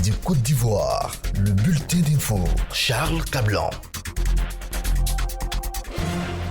du Côte d'Ivoire, le bulletin d'info, Charles Cablan.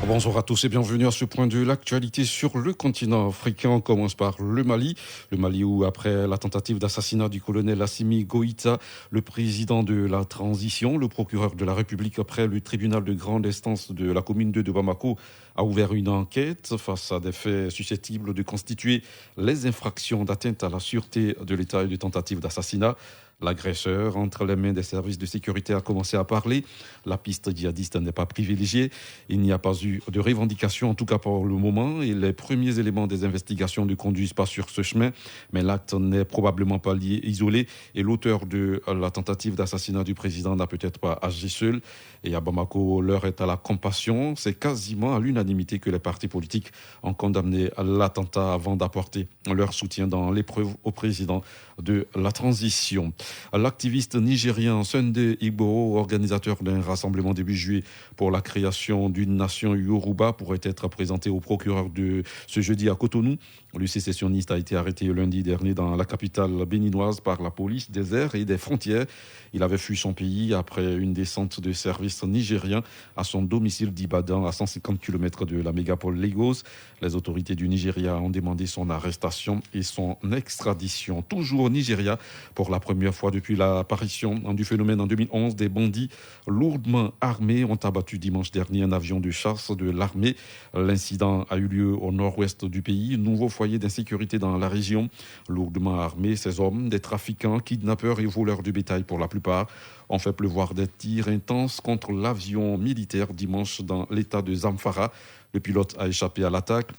Bonjour à tous et bienvenue à ce point de l'actualité sur le continent africain. On commence par le Mali. Le Mali où, après la tentative d'assassinat du colonel Assimi Goïta, le président de la transition, le procureur de la République après le tribunal de grande instance de la commune 2 de Bamako, a ouvert une enquête face à des faits susceptibles de constituer les infractions d'atteinte à la sûreté de l'État et de tentative d'assassinat. L'agresseur, entre les mains des services de sécurité, a commencé à parler. La piste djihadiste n'est pas privilégiée. Il n'y a pas eu de revendication, en tout cas pour le moment, et les premiers éléments des investigations ne conduisent pas sur ce chemin. Mais l'acte n'est probablement pas lié, isolé, et l'auteur de la tentative d'assassinat du président n'a peut-être pas agi seul. Et à Bamako, l'heure est à la compassion. C'est quasiment à l'unanimité que les partis politiques ont condamné l'attentat avant d'apporter leur soutien dans l'épreuve au président de la transition. L'activiste nigérien Sunday Igboho, organisateur d'un rassemblement début juillet pour la création d'une nation Yoruba, pourrait être présenté au procureur de ce jeudi à Cotonou. Le sécessionniste a été arrêté lundi dernier dans la capitale béninoise par la police des airs et des frontières. Il avait fui son pays après une descente de service nigérien à son domicile d'Ibadan, à 150 km de la mégapole Lagos. Les autorités du Nigeria ont demandé son arrestation et son extradition. Toujours au Nigeria, pour la première fois depuis l'apparition du phénomène en 2011, des bandits lourdement armés ont abattu dimanche dernier un avion de chasse de l'armée. L'incident a eu lieu au nord-ouest du pays, nouveau foyer d'insécurité dans la région. Lourdement armés, ces hommes, des trafiquants, kidnappeurs et voleurs de bétail pour la plupart, ont fait pleuvoir des tirs intenses contre l'avion militaire dimanche dans l'état de Zamfara. Le pilote a échappé à l'attaque.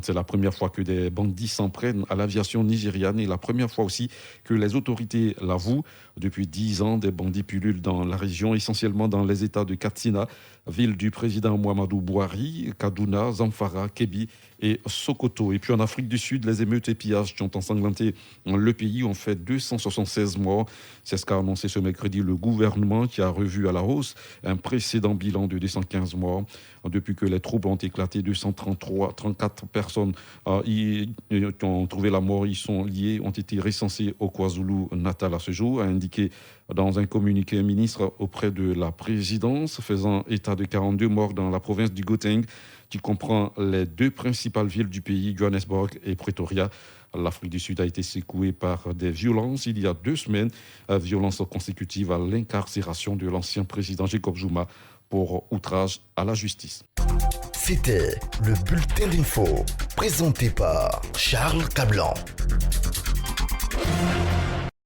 C'est la première fois que des bandits s'en prennent à l'aviation nigériane et la première fois aussi que les autorités l'avouent. Depuis 10 ans, des bandits pullulent dans la région, essentiellement dans les États de Katsina, ville du président Muhammadu Buhari, Kaduna, Zamfara, Kebbi et Sokoto. Et puis en Afrique du Sud, les émeutes et pillages qui ont ensanglanté le pays ont fait 276 morts. C'est ce qu'a annoncé ce mercredi le gouvernement qui a revu à la hausse un précédent bilan de 215 morts. Depuis que les troubles ont éclaté, 34 personnes qui ont trouvé la mort, ils sont liés, ont été recensés au KwaZulu-Natal à ce jour, a indiqué dans un communiqué un ministre auprès de la présidence, faisant état de 42 morts dans la province du Gauteng, qui comprend les deux principales villes du pays, Johannesburg et Pretoria. L'Afrique du Sud a été secouée par des violences il y a 2 semaines, violences consécutives à l'incarcération de l'ancien président Jacob Zuma pour outrage à la justice. C'était le bulletin d'info, présenté par Charles Cablan.